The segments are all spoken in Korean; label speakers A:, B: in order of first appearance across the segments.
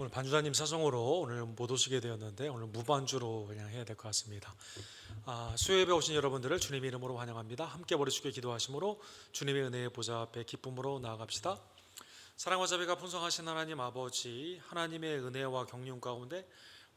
A: 오늘 반주자님 사정으로 오늘 못 오시게 되었는데 오늘 무반주로 그냥 해야 될 것 같습니다. 수요예배 오신 여러분들을 주님의 이름으로 환영합니다. 함께 머리 숙여 기도하심으로 주님의 은혜의 보좌 앞에 기쁨으로 나아갑시다. 사랑과 자비가 풍성하신 하나님 아버지, 하나님의 은혜와 경륜 가운데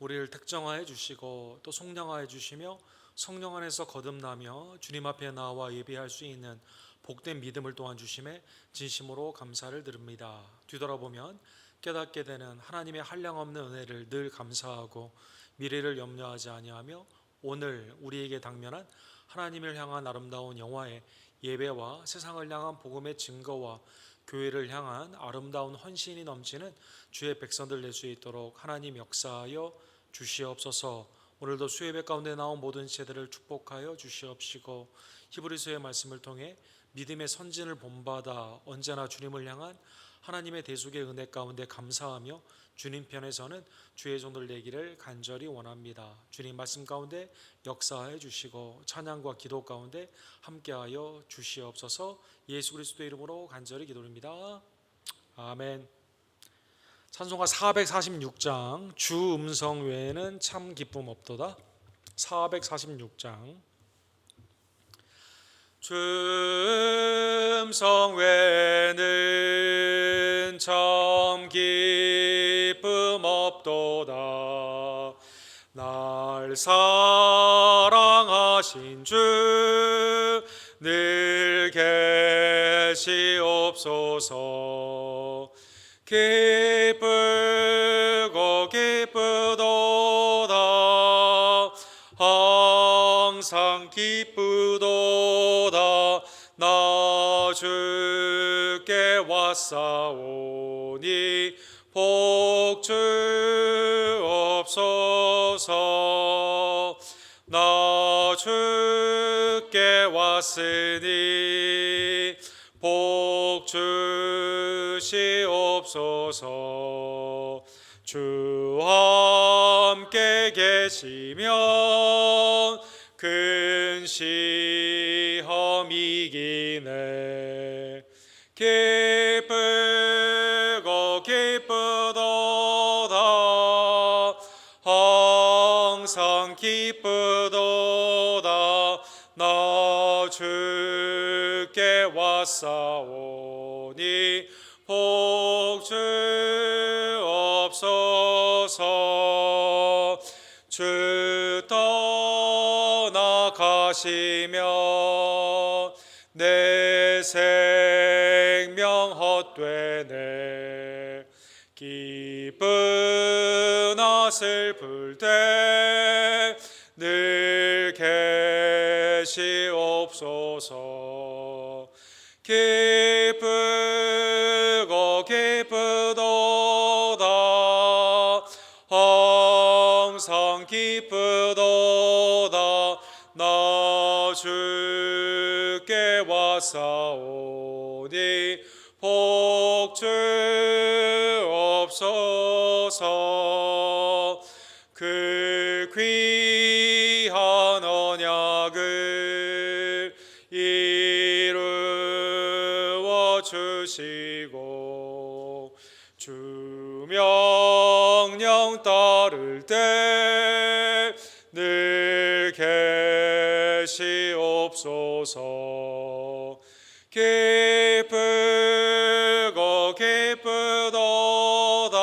A: 우리를 특정하여 주시고 또 속량하여 주시며 성령 안에서 거듭나며 주님 앞에 나와 예배할 수 있는 복된 믿음을 또한 주심에 진심으로 감사를 드립니다. 뒤돌아보면 깨닫게 되는 하나님의 한량없는 은혜를 늘 감사하고 미래를 염려하지 아니하며 오늘 우리에게 당면한 하나님을 향한 아름다운 영화의 예배와 세상을 향한 복음의 증거와 교회를 향한 아름다운 헌신이 넘치는 주의 백성들 될 수 있도록 하나님 역사하여 주시옵소서. 오늘도 수요예배 가운데 나온 모든 세대를 축복하여 주시옵시고 히브리서의 말씀을 통해 믿음의 선진을 본받아 언제나 주님을 향한 하나님의 대속의 은혜 가운데 감사하며 주님 편에서는 주의 종들 되기를 간절히 원합니다. 주님 말씀 가운데 역사해 주시고 찬양과 기도 가운데 함께하여 주시옵소서. 예수 그리스도의 이름으로 간절히 기도드립니다. 아멘. 찬송가 446장 주 음성 외에는 참 기쁨 없도다. 446장 주 음성 외에는 참 기쁨 없도다. 날 사랑하신 주 늘 계시옵소서. 기쁘고 기쁘도다. 항상 기쁘도다. 나 주께 왔사오니 복 주옵소서. 나 주께 왔으니 복 주시옵소서. 주 함께 계시면 큰 시험 이기네. 기쁘고 기쁘도다. 항상 기쁘도다. 나 주께 왔사오니 복 주옵소서. 주 떠나가시면 내 생명 헛되네. 기쁘나 슬플 때 늘 계시옵소서. 기쁘고 기쁘도다. 항상 기쁘도다. 나 주께 왔사오니 복 주옵소서. 그 귀한 언약을 이루어 주시고 주 명령 따를 때 늘 계시옵소서. 기쁘고 기쁘도다.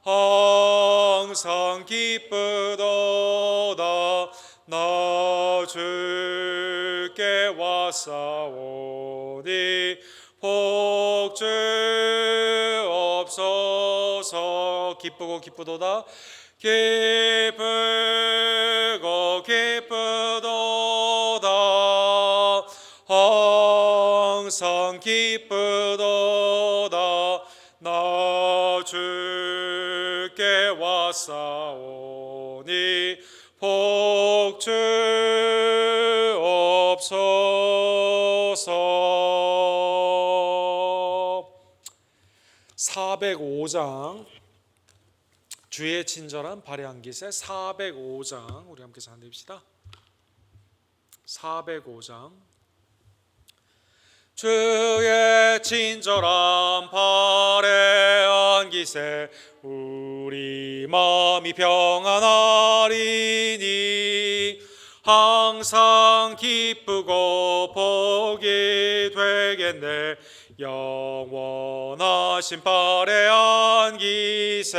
A: 항상 기쁘도다. 나 주께 왔사오니 복 주옵소서. 기쁘고 기쁘도다. 기쁘고 기쁘도다. 항상 기쁘도다. 나 주께 왔사오니 복 주옵소서. 405장 주의 친절한 발해한 기세 405장 우리 함께 찬양합시다. 405장 주의 친절한 발해한 안기세 우리 마음이 평안하리니 항상 기쁘고 복이 되겠네. 영원하신 팔에 안기세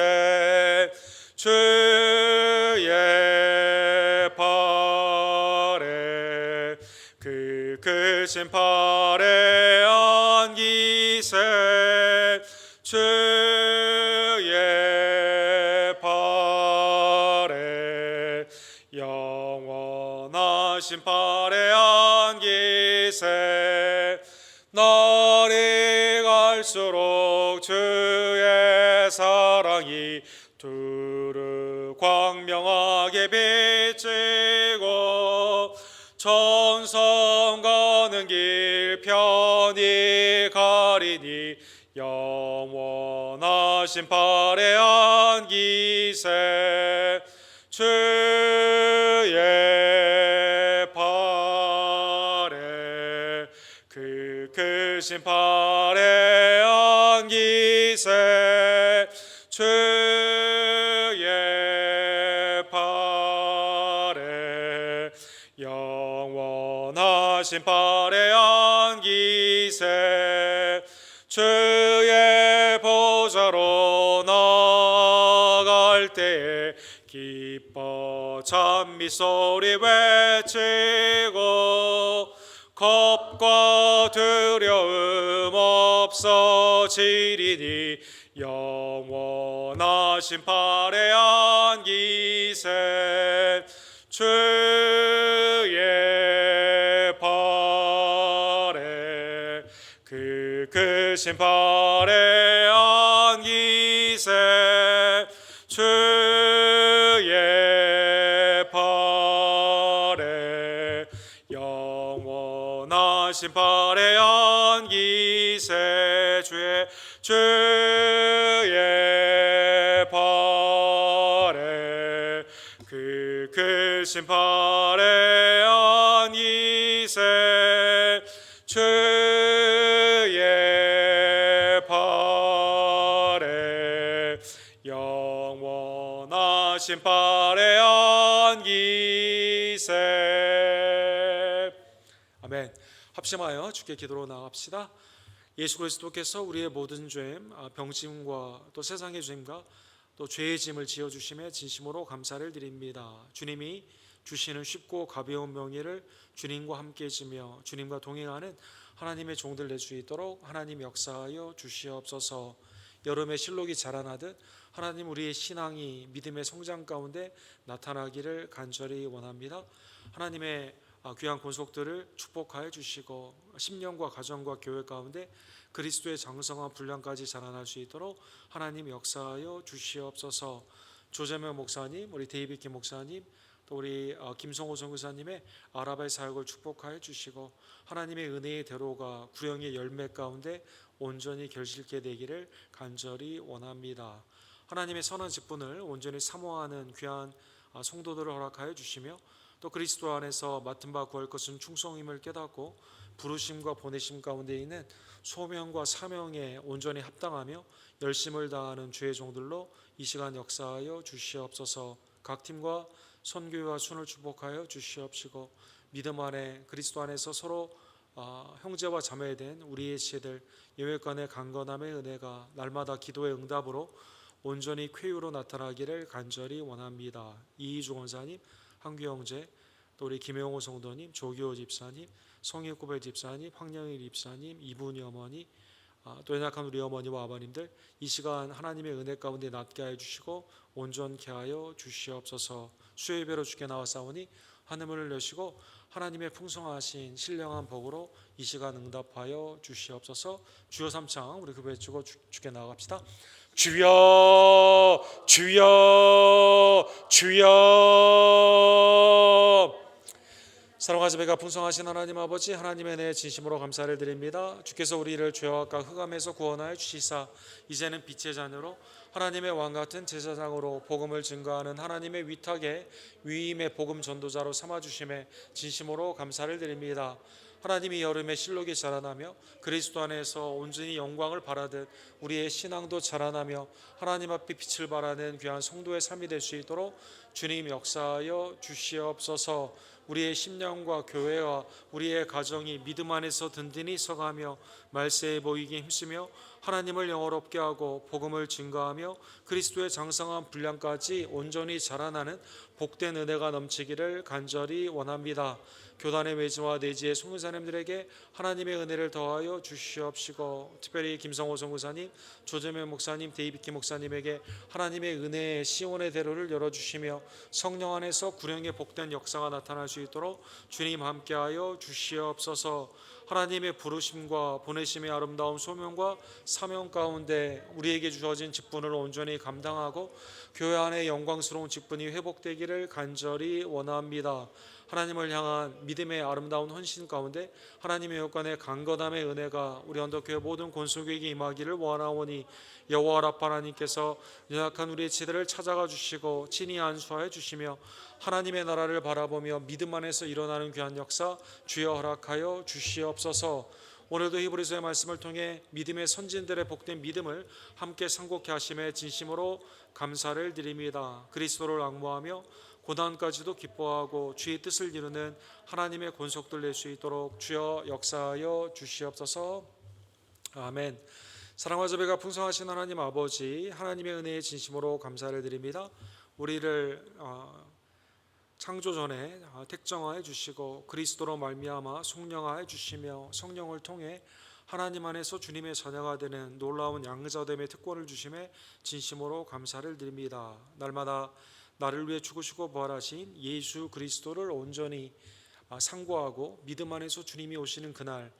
A: 주의 팔에 그 크신 팔에 안기세 주의 팔에 영원하신 팔에 안기세 날이 갈수록 주의 사랑이 두루 광명하게 비치고 천성 가는 길 편히 가리니 영원하신 팔에 안기세 주의 팔에 그 크신 팔에 안기세 주의 팔에 영원하신 팔에 안기세 주의 보좌로 나아갈 때에 기뻐 찬미 소리 외치고 겁과 두려움 없어지리니 영원하신 팔에 안기세 주의 팔에 그 크신 팔에 안기세 주의 팔에 영원하신 팔에 안기세 주의 팔에 그 크신 팔에 안기세 주의 팔에 영원하신 팔에 안기세. 아멘. 합심하여 주께 기도로 나갑시다. 예수 그리스도께서 우리의 모든 죄, 병짐과 또 세상의 죄임과 또 죄의 짐을 지어주심에 진심으로 감사를 드립니다. 주님이 주시는 쉽고 가벼운 명예를 주님과 함께 지며 주님과 동행하는 하나님의 종들 될 수 있도록 하나님 역사하여 주시옵소서. 여름에 실록이 자라나듯 하나님 우리의 신앙이 믿음의 성장 가운데 나타나기를 간절히 원합니다. 하나님의 귀한 권속들을 축복하여 주시고 10년과 가정과 교회 가운데 그리스도의 장성한 분량까지 자라날 수 있도록 하나님 역사하여 주시옵소서. 조재명 목사님, 우리 데이비킴 목사님, 또 우리 김성호 선교사님의 아랍의 사역을 축복하여 주시고 하나님의 은혜의 대로가 구령의 열매 가운데 온전히 결실케 되기를 간절히 원합니다. 하나님의 선한 직분을 온전히 사모하는 귀한 성도들을 허락하여 주시며 또 그리스도 안에서 맡은 바 구할 것은 충성임을 깨닫고 부르심과 보내심 가운데 있는 소명과 사명에 온전히 합당하며 열심을 다하는 주의 종들로 이 시간 역사하여 주시옵소서. 각 팀과 선교와 순을 축복하여 주시옵시고 믿음 안에 그리스도 안에서 서로 형제와 자매된 우리의 지혜들 예외간의 강건함의 은혜가 날마다 기도의 응답으로 온전히 쾌유로 나타나기를 간절히 원합니다. 이희주 원사님, 한규 형제, 또 우리 김영호 성도님, 조기호 집사님, 성일고배 집사님, 황영일 집사님, 이분이 어머니, 또 연약한 우리 어머니와 아버님들 이 시간 하나님의 은혜 가운데 낫게 하여 주시고 온전케 하여 주시옵소서. 수요일 예배로 주께 나왔사오니 하늘문을 여시고 하나님의 풍성하신 신령한 복으로 이 시간 응답하여 주시옵소서. 주여 삼창 우리 그 외치고 주께 나아갑시다. 주여 주여 주여. 사랑하사 배가 풍성하신 하나님 아버지, 하나님의 은혜에 진심으로 감사를 드립니다. 주께서 우리를 죄와 흑암에서 구원하여 주시사 이제는 빛의 자녀로 하나님의 왕같은 제사장으로 복음을 증거하는 하나님의 위탁에 위임의 복음 전도자로 삼아주심에 진심으로 감사를 드립니다. 하나님이 여름에 실록이 자라나며 그리스도 안에서 온전히 영광을 발하듯 우리의 신앙도 자라나며 하나님 앞에 빛을 발하는 귀한 성도의 삶이 될 수 있도록 주님 역사하여 주시옵소서. 우리의 심령과 교회와 우리의 가정이 믿음 안에서 든든히 서가며 말세에 보이게 힘쓰며 하나님을 영화롭게 하고 복음을 증거하며 그리스도의 장성한 분량까지 온전히 자라나는 복된 은혜가 넘치기를 간절히 원합니다. 교단의 외지와 내지의 송교사님들에게 하나님의 은혜를 더하여 주시옵시고, 특별히 김성호 선교사님, 조재명 목사님, 데이비키 목사님에게 하나님의 은혜의 시온의 대로를 열어주시며 성령 안에서 구령의 복된 역사가 나타날 수 있도록 주님 함께하여 주시옵소서. 하나님의 부르심과 보내심의 아름다운 소명과 사명 가운데 우리에게 주어진 직분을 온전히 감당하고 교회 안의 영광스러운 직분이 회복되기를 간절히 원합니다. 하나님을 향한 믿음의 아름다운 헌신 가운데 하나님의 여건의 강건함의 은혜가 우리 언덕교회 모든 권속에게 임하기를 원하오니, 여호와 라파 하나님께서 연약한 우리의 지대를 찾아가 주시고 친히 안수하여 주시며 하나님의 나라를 바라보며 믿음 안에서 일어나는 귀한 역사 주여 허락하여 주시옵소서. 오늘도 히브리서의 말씀을 통해 믿음의 선진들의 복된 믿음을 함께 상고케 하심에 진심으로 감사를 드립니다. 그리스도를 앙모하며 고난까지도 기뻐하고 주의 뜻을 이루는 하나님의 권속들 낼 수 있도록 주여 역사하여 주시옵소서. 아멘. 사랑과 자비가 풍성하신 하나님 아버지, 하나님의 은혜에 진심으로 감사를 드립니다. 우리를 창조 전에 택정하여 주시고 그리스도로 말미암아 속량하여 주시며 성령을 통해 하나님 안에서 주님의 자녀가 되는 놀라운 양자됨의 특권을 주심에 진심으로 감사를 드립니다. 날마다 나를 위해 죽으시고 부활하신 예수 그리스도를 온전히 상고하고 믿음 안에서 주님이 오시는 그날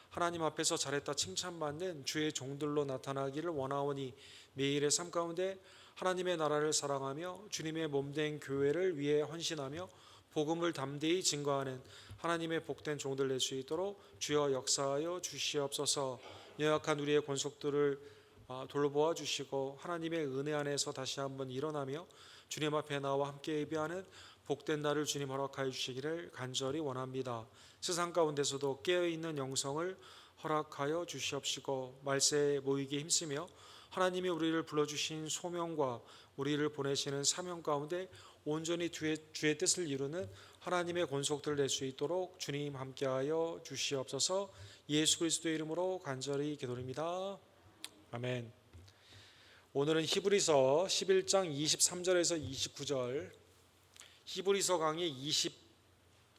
A: 하나님 앞에서 잘했다 칭찬받는 주의 종들로 나타나기를 원하오니, 매일의 삶 가운데 하나님의 나라를 사랑하며 주님의 몸된 교회를 위해 헌신하며 복음을 담대히 증거하는 하나님의 복된 종들 될 수 있도록 주여 역사하여 주시옵소서. 연약한 우리의 권속들을 돌보아 주시고 하나님의 은혜 안에서 다시 한번 일어나며 주님 앞에 나와 함께 예배하는 복된 날을 주님 허락하여 주시기를 간절히 원합니다. 세상 가운데서도 깨어있는 영성을 허락하여 주시옵시고 말세에 모이기에 힘쓰며 하나님이 우리를 불러주신 소명과 우리를 보내시는 사명 가운데 온전히 주의 뜻을 이루는 하나님의 권속들 낼 수 있도록 주님 함께하여 주시옵소서. 예수 그리스도의 이름으로 간절히 기도드립니다. 아멘. 오늘은 히브리서 11장 23절에서 29절, 히브리서 강의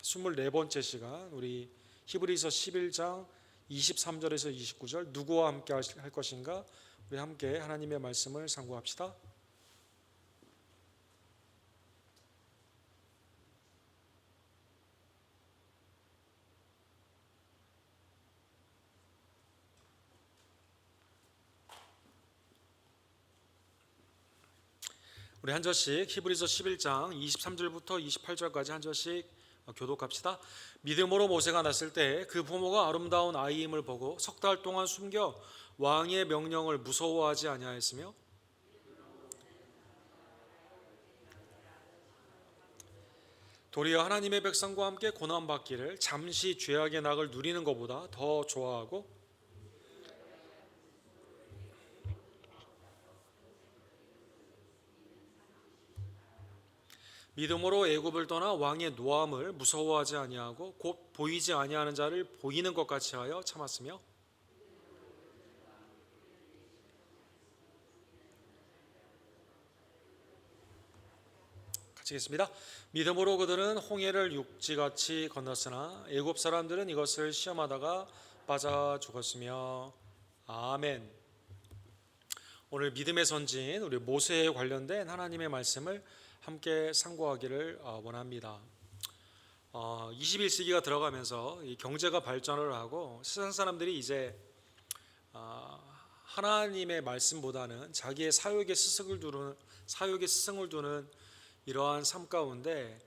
A: 24번째 시간, 우리 히브리서 11장 23절에서 29절 누구와 함께 할 것인가? 우리 함께 하나님의 말씀을 상고합시다. 우리 한 절씩 히브리서 11장 23절부터 28절까지 한 절씩 교독합시다. 믿음으로 모세가 났을 때 그 부모가 아름다운 아이임을 보고 석 달 동안 숨겨 왕의 명령을 무서워하지 아니하였으며 도리어 하나님의 백성과 함께 고난받기를 잠시 죄악의 낙을 누리는 것보다 더 좋아하고 믿음으로 애굽을 떠나 왕의 노함을 무서워하지 아니하고 곧 보이지 아니하는 자를 보이는 것 같이 하여 참았으며, 같이 읽겠습니다. 믿음으로 그들은 홍해를 육지같이 건넜으나 애굽 사람들은 이것을 시험하다가 빠져 죽었으며. 아멘. 오늘 믿음의 선진 우리 모세에 관련된 하나님의 말씀을 함께 상고하기를 원합니다. 21세기가 들어가면서 이 경제가 발전을 하고 세상 사람들이 이제 하나님의 말씀보다는 자기의 사욕의 스승을 두는 이러한 삶 가운데,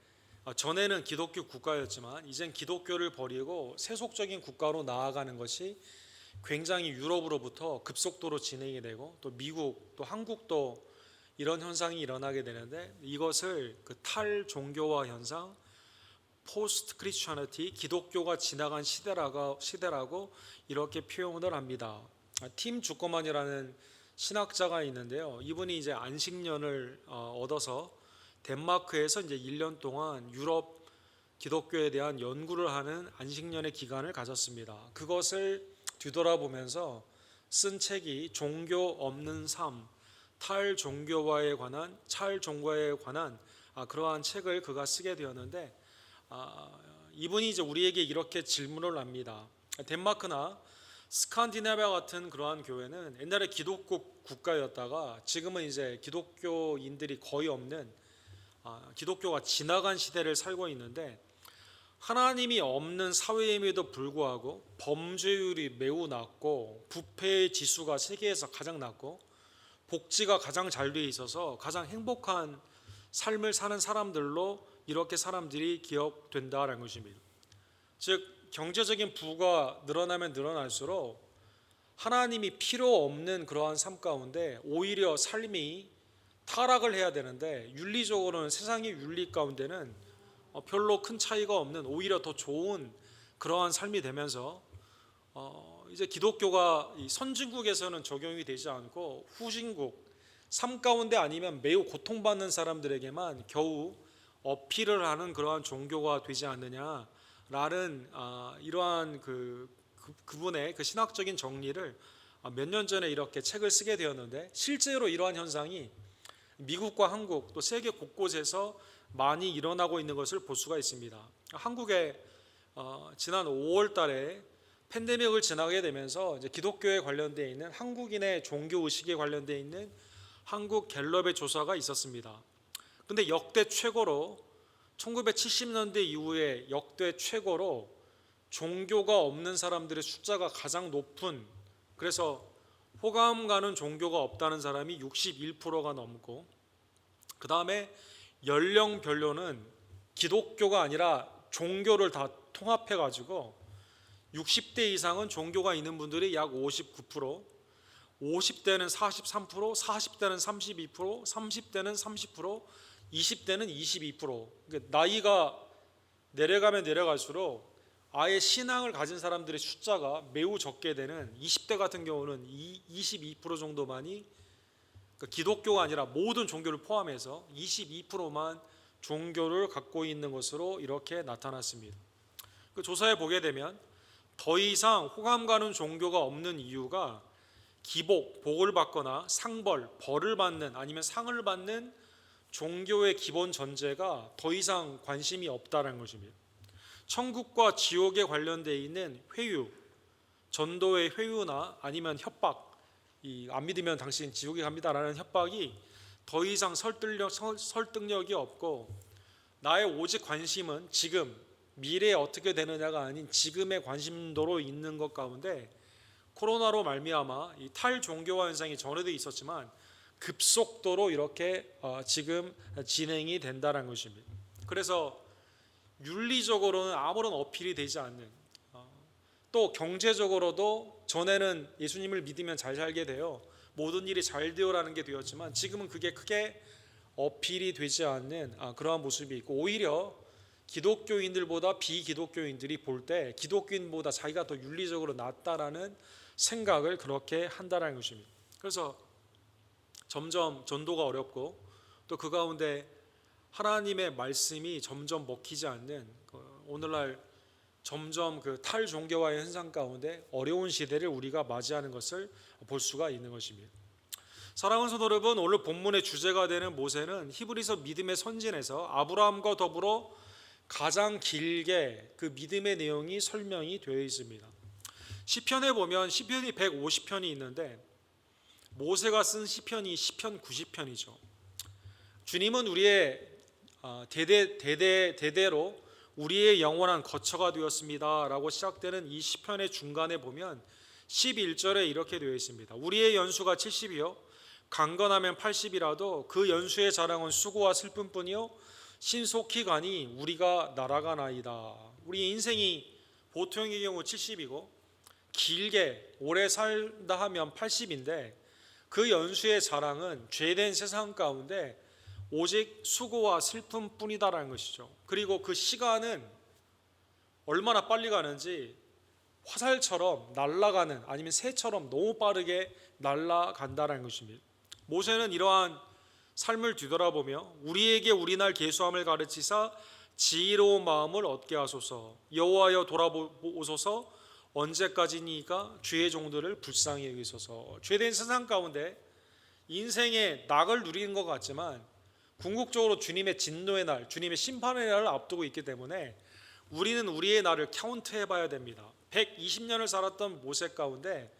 A: 전에는 기독교 국가였지만 이젠 기독교를 버리고 세속적인 국가로 나아가는 것이 굉장히 유럽으로부터 급속도로 진행이 되고, 또 미국 또 한국도 이런 현상이 일어나게 되는데, 이것을 그 탈종교화 현상, 포스트 크리스천리티, 기독교가 지나간 시대라고 이렇게 표현을 합니다. 팀 주커만이라는 신학자가 있는데요. 이분이 이제 안식년을 얻어서 덴마크에서 이제 1년 동안 유럽 기독교에 대한 연구를 하는 안식년의 기간을 가졌습니다. 그것을 뒤돌아보면서 쓴 책이 종교 없는 삶, 탈종교화에 관한 그러한 책을 그가 쓰게 되었는데, 이분이 이제 우리에게 이렇게 질문을 합니다. 덴마크나 스칸디나비아 같은 그러한 교회는 옛날에 기독교 국가였다가 지금은 이제 기독교인들이 거의 없는, 기독교가 지나간 시대를 살고 있는데, 하나님이 없는 사회임에도 불구하고 범죄율이 매우 낮고 부패의 지수가 세계에서 가장 낮고 복지가 가장 잘 돼 있어서 가장 행복한 삶을 사는 사람들로 이렇게 사람들이 기억된다라는 것입니다. 즉 경제적인 부가 늘어나면 늘어날수록 하나님이 필요 없는 그러한 삶 가운데 오히려 삶이 타락을 해야 되는데, 윤리적으로는 세상의 윤리 가운데는 별로 큰 차이가 없는 오히려 더 좋은 그러한 삶이 되면서 이제 기독교가 이 선진국에서는 적용이 되지 않고 후진국, 삶 가운데 아니면 매우 고통받는 사람들에게만 겨우 어필을 하는 그러한 종교가 되지 않느냐라는 이러한 그분의 그 신학적인 정리를 몇 년 전에 이렇게 책을 쓰게 되었는데, 실제로 이러한 현상이 미국과 한국 또 세계 곳곳에서 많이 일어나고 있는 것을 볼 수가 있습니다. 한국에 지난 5월 달에 팬데믹을 지나게 되면서 이제 기독교에 관련되어 있는 한국인의 종교 의식에 관련되어 있는 한국 갤럽의 조사가 있었습니다. 근데 역대 최고로 1970년대 이후에 역대 최고로 종교가 없는 사람들의 숫자가 가장 높은, 그래서 호감 가는 종교가 없다는 사람이 61%가 넘고, 그 다음에 연령별로는 기독교가 아니라 종교를 다 통합해 가지고 60대 이상은 종교가 있는 분들이 약 59%, 50대는 43%, 40대는 32%, 30대는 30%, 20대는 22%. 그러니까 나이가 내려가면 내려갈수록 아예 신앙을 가진 사람들의 숫자가 매우 적게 되는, 20대 같은 경우는 22% 정도만이, 그러니까 기독교가 아니라 모든 종교를 포함해서 22%만 종교를 갖고 있는 것으로 이렇게 나타났습니다. 그 조사에 보게 되면 더 이상 호감 가는 종교가 없는 이유가 기복, 복을 받거나 상벌, 벌을 받는 아니면 상을 받는 종교의 기본 전제가 더 이상 관심이 없다는 것입니다. 천국과 지옥에 관련되어 있는 회유, 전도의 회유나 아니면 협박, 안 믿으면 당신 지옥에 갑니다라는 협박이 더 이상 설득력이 없고, 나의 오직 관심은 지금 미래에 어떻게 되느냐가 아닌 지금의 관심도로 있는 것 가운데, 코로나로 말미암아 이 탈종교화 현상이 전에도 있었지만 급속도로 이렇게 지금 진행이 된다는 것입니다. 그래서 윤리적으로는 아무런 어필이 되지 않는, 또 경제적으로도 전에는 예수님을 믿으면 잘 살게 되어 모든 일이 잘 되어라는 게 되었지만 지금은 그게 크게 어필이 되지 않는 그러한 모습이 있고, 오히려 기독교인들보다 비기독교인들이 볼 때 기독교인보다 자기가 더 윤리적으로 낫다라는 생각을 그렇게 한다는 것입니다. 그래서 점점 전도가 어렵고, 또 그 가운데 하나님의 말씀이 점점 먹히지 않는, 오늘날 점점 그 탈종교화의 현상 가운데 어려운 시대를 우리가 맞이하는 것을 볼 수가 있는 것입니다. 사랑하는 성도 여러분, 오늘 본문의 주제가 되는 모세는 히브리서 믿음의 선진에서 아브라함과 더불어 가장 길게 그 믿음의 내용이 설명이 되어 있습니다. 시편에 보면 시편이 150편이 있는데 모세가 쓴 시편이 시편 90편이죠. 주님은 우리의 대대로 우리의 영원한 거처가 되었습니다 라고 시작되는 이 시편의 중간에 보면 11절에 이렇게 되어 있습니다. 우리의 연수가 70이요 강건하면 80이라도 그 연수의 자랑은 수고와 슬픔뿐이요 신속히 가니 우리가 날아가나이다. 우리 인생이 보통의 경우 70이고 길게 오래 살다 하면 80인데 그 연수의 자랑은 죄된 세상 가운데 오직 수고와 슬픔뿐이다라는 것이죠. 그리고 그 시간은 얼마나 빨리 가는지 화살처럼 날아가는, 아니면 새처럼 너무 빠르게 날아간다는 것입니다. 모세는 이러한 삶을 뒤돌아보며 우리에게 우리날 계수함을 가르치사 지혜로운 마음을 얻게 하소서. 여호와여 돌아보소서. 언제까지니까 주의 종들을 불쌍히 여기소서. 죄된 세상 가운데 인생의 낙을 누리는 것 같지만 궁극적으로 주님의 진노의 날, 주님의 심판의 날을 앞두고 있기 때문에 우리는 우리의 날을 카운트해 봐야 됩니다. 120년을 살았던 모세 가운데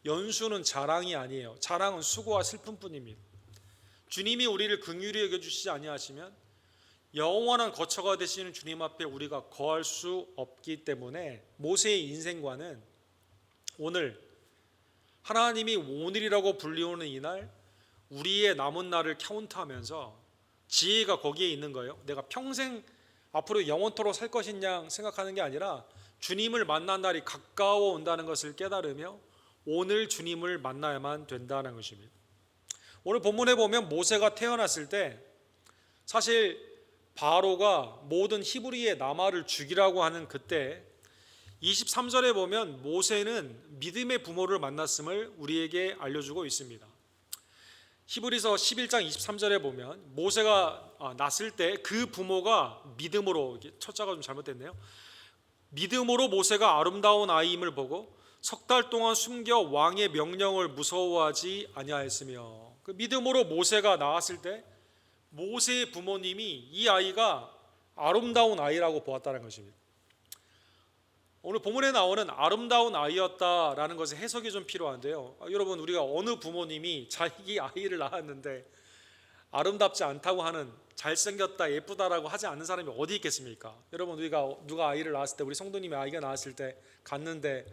A: 연수는 자랑이 아니에요. 자랑은 수고와 슬픔뿐입니다. 주님이 우리를 긍휼히 여겨주시지 아니하시면 영원한 거처가 되시는 주님 앞에 우리가 거할 수 없기 때문에 모세의 인생과는 오늘, 하나님이 오늘이라고 불리우는 이날, 우리의 남은 날을 카운트하면서 지혜가 거기에 있는 거예요. 내가 평생 앞으로 영원토록 살 것이냐 생각하는 게 아니라 주님을 만난 날이 가까워 온다는 것을 깨달으며 오늘 주님을 만나야만 된다는 것입니다. 오늘 본문에 보면 모세가 태어났을 때 사실 바로가 모든 히브리의 남아를 죽이라고 하는 그때 23절에 보면 모세는 믿음의 부모를 만났음을 우리에게 알려주고 있습니다. 히브리서 11장 23절에 보면 모세가 났을 때 그 부모가 믿음으로, 첫자가 좀 잘못됐네요. 믿음으로 모세가 아름다운 아이임을 보고 석 달 동안 숨겨 왕의 명령을 무서워하지 아니하였으며, 그 믿음으로 모세가 나왔을 때 모세의 부모님이 이 아이가 아름다운 아이라고 보았다는 것입니다. 오늘 본문에 나오는 아름다운 아이였다라는 것의 해석이 좀 필요한데요. 여러분, 우리가 어느 부모님이 자기 아이를 낳았는데 아름답지 않다고 하는, 잘생겼다, 예쁘다라고 하지 않는 사람이 어디 있겠습니까? 여러분, 우리가 누가 아이를 낳았을 때, 우리 성도님의 아이가 낳았을 때 갔는데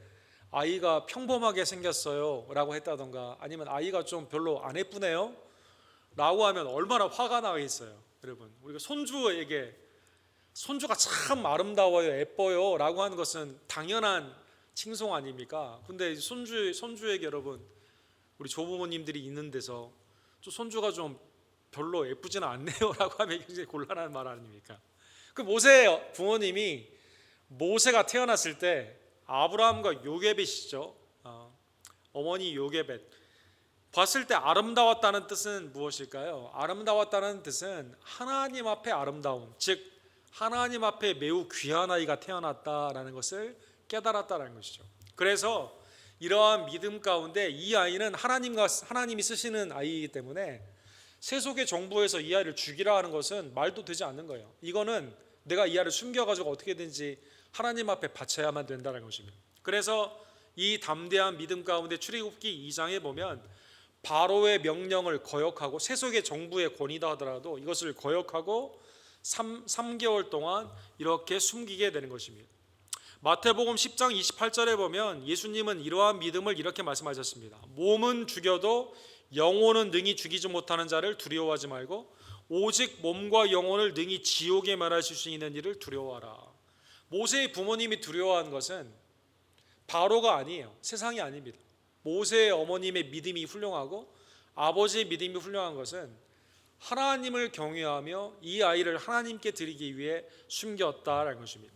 A: 아이가 평범하게 생겼어요 라고 했다던가, 아니면 아이가 좀 별로 안 예쁘네요 라고 하면 얼마나 화가 나겠어요. 여러분, 우리가 손주가 참 아름다워요, 예뻐요 라고 하는 것은 당연한 칭송 아닙니까? 근데 손주에게 여러분, 우리 조부모님들이 있는 데서 손주가 좀 별로 예쁘지는 않네요 라고 하면 굉장히 곤란한 말 아닙니까? 그 모세 부모님이 모세가 태어났을 때 아브라함과 요게벳이죠. 어머니 요게벳 봤을 때 아름다웠다는 뜻은 무엇일까요? 아름다웠다는 뜻은 하나님 앞에 아름다움, 즉 하나님 앞에 매우 귀한 아이가 태어났다라는 것을 깨달았다는 것이죠. 그래서 이러한 믿음 가운데 이 아이는 하나님이 쓰시는 아이이기 때문에 세속의 정부에서 이 아이를 죽이라 하는 것은 말도 되지 않는 거예요. 이거는 내가 이 아이를 숨겨가지고 어떻게든지 하나님 앞에 바쳐야만 된다는 것입니다. 그래서 이 담대한 믿음 가운데 출애굽기 2장에 보면 바로의 명령을 거역하고, 세속의 정부의 권위다 하더라도 이것을 거역하고 3개월 동안 이렇게 숨기게 되는 것입니다. 마태복음 10장 28절에 보면 예수님은 이러한 믿음을 이렇게 말씀하셨습니다. 몸은 죽여도 영혼은 능히 죽이지 못하는 자를 두려워하지 말고 오직 몸과 영혼을 능히 지옥에 멸하실 수 있는 이를 두려워하라. 모세의 부모님이 두려워한 것은 바로가 아니에요. 세상이 아닙니다. 모세의 어머님의 믿음이 훌륭하고 아버지의 믿음이 훌륭한 것은 하나님을 경외하며 이 아이를 하나님께 드리기 위해 숨겼다라는 것입니다.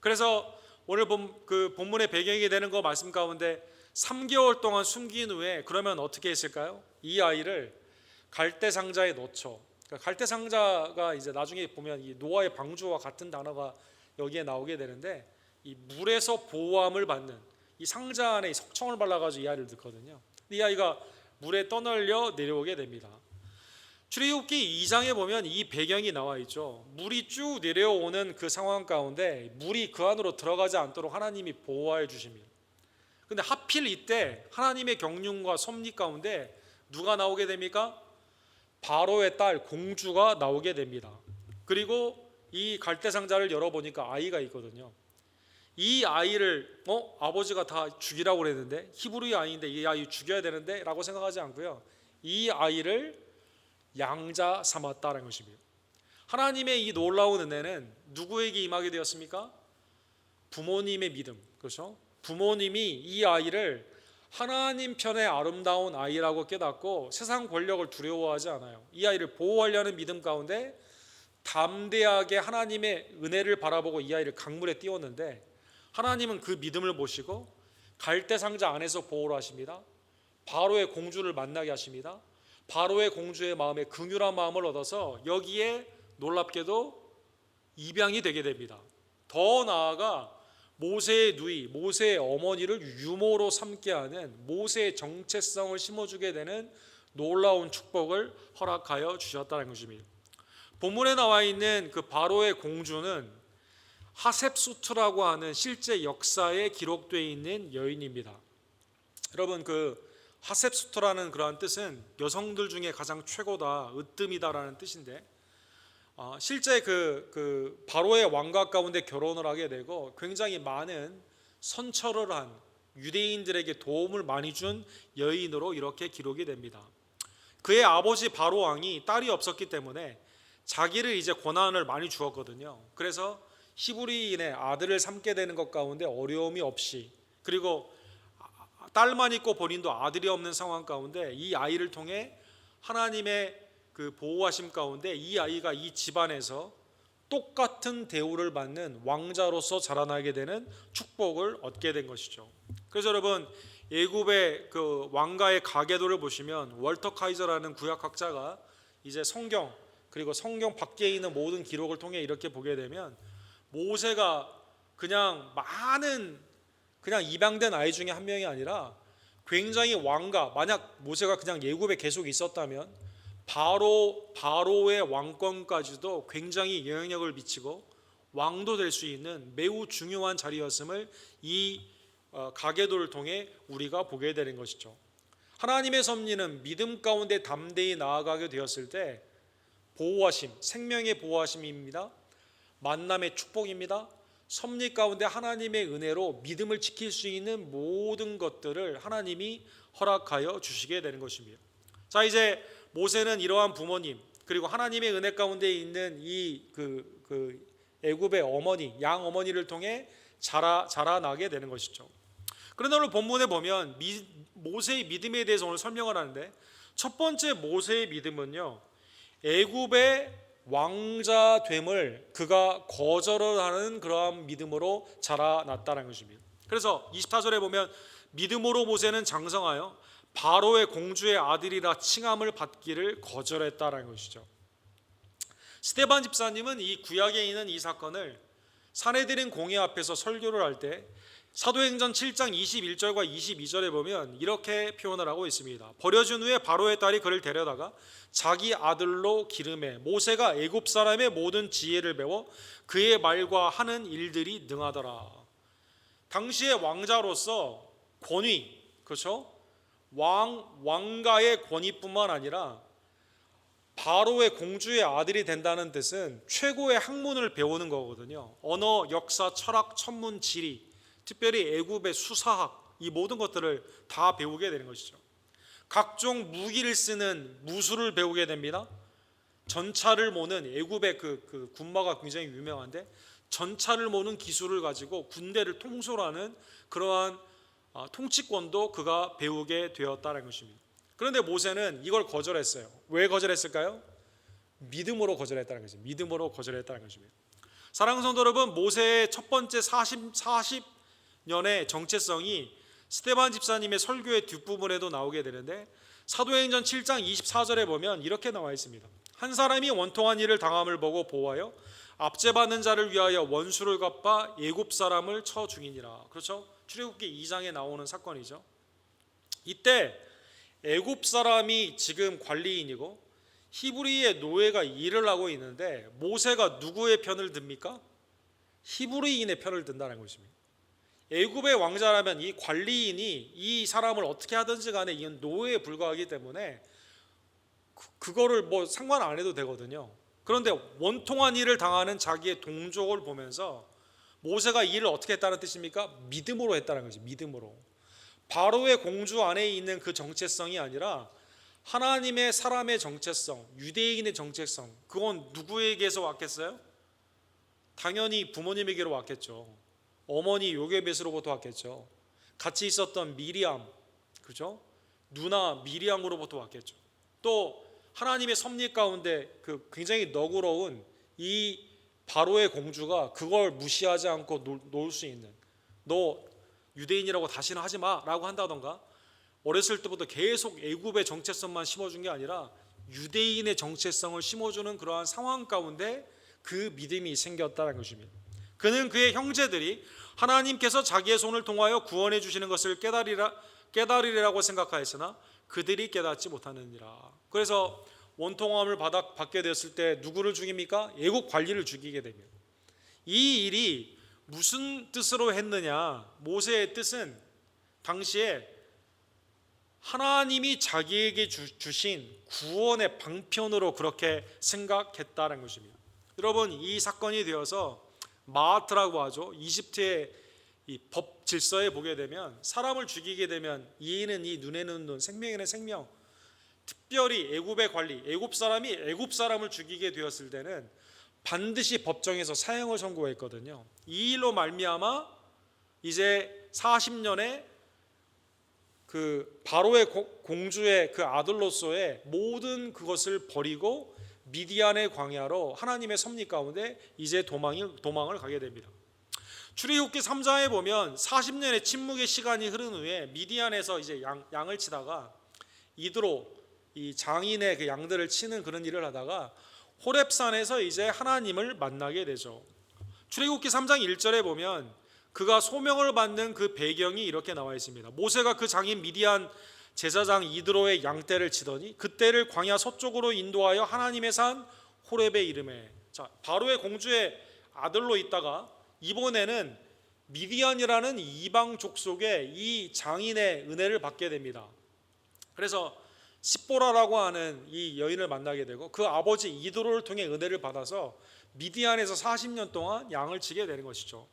A: 그래서 오늘 그 본문의 배경이 되는 거 말씀 가운데 3개월 동안 숨긴 후에 그러면 어떻게 했을까요? 이 아이를 갈대 상자에 넣죠. 그러니까 갈대 상자가 이제 나중에 보면 이 노아의 방주와 같은 단어가 여기에 나오게 되는데, 이 물에서 보호함을 받는 이 상자 안에 석청을 발라가지고 이 아이를 넣거든요. 이 아이가 물에 떠널려 내려오게 됩니다. 출애굽기 2장에 보면 이 배경이 나와 있죠. 물이 쭉 내려오는 그 상황 가운데 물이 그 안으로 들어가지 않도록 하나님이 보호해 주십니다. 근데 하필 이때 하나님의 경륜과 섭리 가운데 누가 나오게 됩니까? 바로의 딸 공주가 나오게 됩니다. 그리고 이 갈대 상자를 열어보니까 아이가 있거든요. 이 아이를 아버지가 다 죽이라고 그랬는데, 히브리 아이인데 이 아이 죽여야 되는데 라고 생각하지 않고요, 이 아이를 양자 삼았다는 것입니다. 하나님의 이 놀라운 은혜는 누구에게 임하게 되었습니까? 부모님의 믿음, 그렇죠? 부모님이 이 아이를 하나님 편의 아름다운 아이라고 깨닫고 세상 권력을 두려워하지 않아요. 이 아이를 보호하려는 믿음 가운데 담대하게 하나님의 은혜를 바라보고 이 아이를 강물에 띄웠는데, 하나님은 그 믿음을 보시고 갈대 상자 안에서 보호를 하십니다. 바로의 공주를 만나게 하십니다. 바로의 공주의 마음에 긍휼한 마음을 얻어서 여기에 놀랍게도 입양이 되게 됩니다. 더 나아가 모세의 누이, 모세의 어머니를 유모로 삼게 하는 모세의 정체성을 심어주게 되는 놀라운 축복을 허락하여 주셨다는 것입니다. 본문에 나와 있는 그 바로의 공주는 하셉수트라고 하는 실제 역사에 기록되어 있는 여인입니다. 여러분, 그 하셉수트라는 그러한 뜻은 여성들 중에 가장 최고다, 으뜸이다라는 뜻인데, 실제 그 바로의 왕가 가운데 결혼을 하게 되고 굉장히 많은 선처를 한 유대인들에게 도움을 많이 준 여인으로 이렇게 기록이 됩니다. 그의 아버지 바로 왕이 딸이 없었기 때문에 자기를 이제 고난을 많이 주었거든요. 그래서 히브리인의 아들을 삼게 되는 것 가운데 어려움이 없이, 그리고 딸만 있고 본인도 아들이 없는 상황 가운데 이 아이를 통해 하나님의 그 보호하심 가운데 이 아이가 이 집안에서 똑같은 대우를 받는 왕자로서 자라나게 되는 축복을 얻게 된 것이죠. 그래서 여러분, 애굽의 그 왕가의 가계도를 보시면 월터 카이저라는 구약학자가 이제 성경, 그리고 성경 밖에 있는 모든 기록을 통해 이렇게 보게 되면 모세가 그냥 많은 그냥 입양된 아이 중에 한 명이 아니라 굉장히 왕가, 만약 모세가 그냥 애굽에 계속 있었다면 바로의 왕권까지도 굉장히 영향력을 미치고 왕도 될 수 있는 매우 중요한 자리였음을 이 가계도를 통해 우리가 보게 되는 것이죠. 하나님의 섭리는 믿음 가운데 담대히 나아가게 되었을 때 보호하심, 생명의 보호하심입니다. 만남의 축복입니다. 섭리 가운데 하나님의 은혜로 믿음을 지킬 수 있는 모든 것들을 하나님이 허락하여 주시게 되는 것입니다. 자, 이제 모세는 이러한 부모님, 그리고 하나님의 은혜 가운데 있는 이 애굽의 어머니, 양 어머니를 통해 자라나게 되는 것이죠. 그런데 오늘 본문에 보면 모세의 믿음에 대해서 오늘 설명을 하는데, 첫 번째 모세의 믿음은요, 애굽의 왕자됨을 그가 거절을 하는 그러한 믿음으로 자라났다는 것입니다. 그래서 24절에 보면 믿음으로 모세는 장성하여 바로의 공주의 아들이라 칭함을 받기를 거절했다라는 것이죠. 스데반 집사님은 이 구약에 있는 이 사건을 산헤드린 공회 앞에서 설교를 할 때 사도행전 7장 21절과 22절에 보면 이렇게 표현을 하고 있습니다. 버려진 후에 바로의 딸이 그를 데려다가 자기 아들로 기름해 모세가 애굽 사람의 모든 지혜를 배워 그의 말과 하는 일들이 능하더라. 당시의 왕자로서 권위, 그렇죠? 왕가의 권위뿐만 아니라 바로의 공주의 아들이 된다는 뜻은 최고의 학문을 배우는 거거든요. 언어, 역사, 철학, 천문, 지리, 특별히 애굽의 수사학, 이 모든 것들을 다 배우게 되는 것이죠. 각종 무기를 쓰는 무술을 배우게 됩니다. 전차를 모는, 애굽의 그 군마가 굉장히 유명한데 전차를 모는 기술을 가지고 군대를 통솔하는 그러한 통치권도 그가 배우게 되었다는 것입니다. 그런데 모세는 이걸 거절했어요. 왜 거절했을까요? 믿음으로 거절했다는 것입니다. 믿음으로 거절했다는 것입니다. 사랑하는 성도 여러분, 모세의 첫 번째 40년의 정체성이 스데반 집사님의 설교의 뒷부분에도 나오게 되는데, 사도행전 7장 24절에 보면 이렇게 나와 있습니다. 한 사람이 원통한 일을 당함을 보고 보호하여 압제받는 자를 위하여 원수를 갚아 애굽 사람을 쳐 죽이니라. 그렇죠? 출애굽기 2장에 나오는 사건이죠. 이때 애굽 사람이 지금 관리인이고 히브리의 노예가 일을 하고 있는데 모세가 누구의 편을 듭니까? 히브리인의 편을 든다는 것입니다. 애굽의 왕자라면 이 관리인이 이 사람을 어떻게 하든지 간에 이건 노예에 불과하기 때문에 그거를 뭐 상관 안 해도 되거든요. 그런데 원통한 일을 당하는 자기의 동족을 보면서 모세가 이 일을 어떻게 했다는 뜻입니까? 믿음으로 했다는 거지. 믿음으로. 바로의 공주 안에 있는 그 정체성이 아니라 하나님의 사람의 정체성, 유대인의 정체성, 그건 누구에게서 왔겠어요? 당연히 부모님에게로 왔겠죠. 어머니 요게벳으로부터 왔겠죠. 같이 있었던 미리암, 그죠? 누나 미리암으로부터 왔겠죠. 또 하나님의 섭리 가운데 그 굉장히 너그러운 이 바로의 공주가 그걸 무시하지 않고 놓을 수 있는, 너 유대인이라고 다시는 하지 마라고 한다던가, 어렸을 때부터 계속 애굽의 정체성만 심어준 게 아니라 유대인의 정체성을 심어주는 그러한 상황 가운데 그 믿음이 생겼다는 것입니다. 그는 그의 형제들이 하나님께서 자기의 손을 통하여 구원해 주시는 것을 깨달으리라고 생각하였으나 그들이 깨닫지 못하느니라. 그래서 원통함을 받게 되었을 때 누구를 죽입니까? 애국 관리를 죽이게 됩니다. 이 일이 무슨 뜻으로 했느냐? 모세의 뜻은 당시에 하나님이 자기에게 주신 구원의 방편으로 그렇게 생각했다는 것입니다. 여러분, 이 사건이 되어서 마하트라고 하죠. 이집트의 이 법 질서에 보게 되면 사람을 죽이게 되면 이에는 이, 눈에는 눈, 생명에는 생명, 특별히 애굽의 관리, 애굽 사람이 애굽 사람을 죽이게 되었을 때는 반드시 법정에서 사형을 선고했거든요. 이 일로 말미암아 이제 40년에 그 바로의 공주의 그 아들로서의 모든 그것을 버리고 미디안의 광야로 하나님의 섭리 가운데 이제 도망을 가게 됩니다. 출애굽기 3장에 보면 40년의 침묵의 시간이 흐른 후에 미디안에서 이제 양을 치다가 이드로, 이 장인의 그 양들을 치는 그런 일을 하다가 호렙산에서 이제 하나님을 만나게 되죠. 출애굽기 3장 1절에 보면 그가 소명을 받는 그 배경이 이렇게 나와 있습니다. 모세가 그 장인 미디안 제사장 이드로의 양떼를 치더니 그떼를 광야 서쪽으로 인도하여 하나님의 산 호렙에 이르매. 자, 바로의 공주의 아들로 있다가 이번에는 미디안이라는 이방 족속의 이 장인의 은혜를 받게 됩니다. 그래서 십보라라고 하는 이 여인을 만나게 되고 그 아버지 이드로를 통해 은혜를 받아서 미디안에서 40년 동안 양을 치게 되는 것이죠.